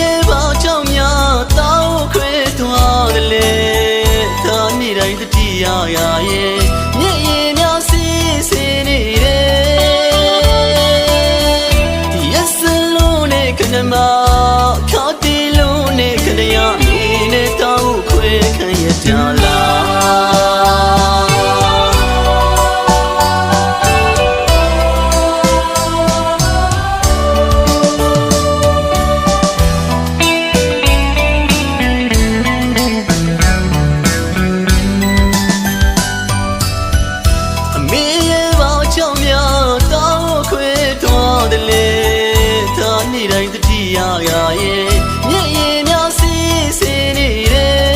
ရဲ့ဘာကြောင့်များတောင်းခွဲသွားတယ်လေဒါနေ့တိုင်းတတိယရာရဲ့မျက်ရည်များစီးစင်းနေတယ်ဒီရစလုံးနဲ့ခဏမှခါတီလုံးနဲ့ခဏရမင်းနဲ့တောင်းခွဲခံရကြလားရာရဲ့မျက်ရည်များစီးစင်းနေတယ်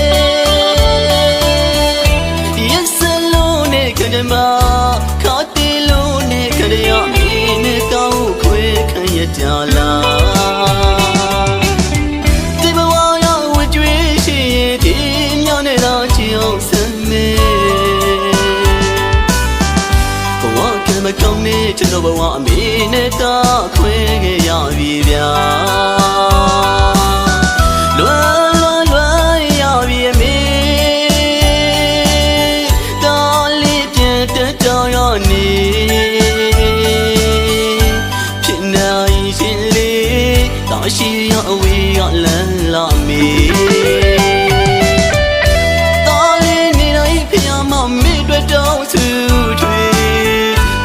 ဒီစလုံးနဲ့ခဏမှခါတီလုံးနဲ့ခဏရမင်းနဲ့တောင်းခွဲခံရကြလားဒီဘဝရောက်ဝကြွေးရှိရင်ဒီမြောင်းနဲ့တော့ချီအောင်စမ်းမေဘဝကမကောင်းနဲ့ကျွန်တော်ဘဝအမေနဲ့တောင်းခွဲခဲ့ရပြီဗျာရှိရအဝေးရလန်းလာမေတော်လေးနေတိုင်းဖျားမမေ့တွေ့တောင်းစုထွေ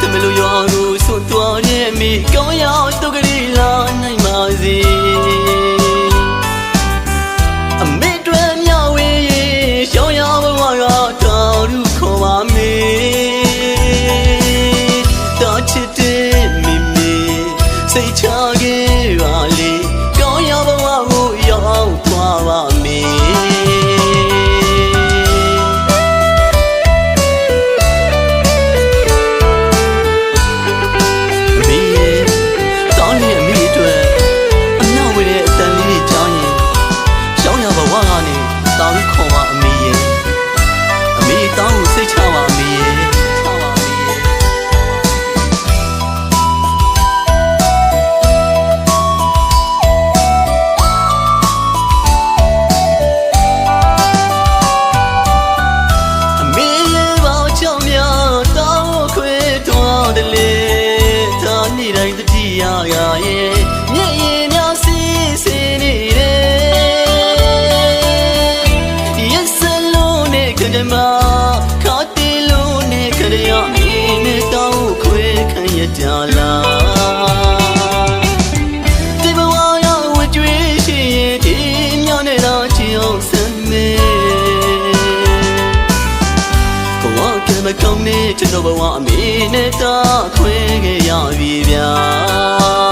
တမလို့ရောကိုဆွတ်သွားတဲ့မိကောင်းရောက်တုတ်ကလေးလာနိုင်ပါစေအမေတွေ့မြဝေးရှောင်းရဘဝကတော်လူခေါ်ပါမေတော်ချစ်တဲ့မိမိစိတ်ချခဲ့ပါလေသွားပါမေမေတောင်းနေအမေအတွက်အနောက်ဝေးတဲ့အတန်လေးတွေကြောင်းရင်ရှောင်းရဘဝကနေတောင်းခေါ်ပါအမေရဲ့အမေတောင်းကိုစိတ်ချပါအမေရဲ့ရာရဲ့မျက်ရည်များစီးစင်းနေတယ်ရစလုံးနဲ့ခဏမှခါတီလုံးနဲ့ခဏရမင်းနဲ့တောင်းခွဲခံရကြလားဒီဘဝရောက်ဝကြွေးရှိရင်ဒီမြောင်းနဲ့တော့ချီအောင်စမ်းမေဘဝကမကောင်းနဲ့ကျွန်တော်ဘဝအမေနဲ့တောင်းခွဲခဲ့ရပြီဗျာ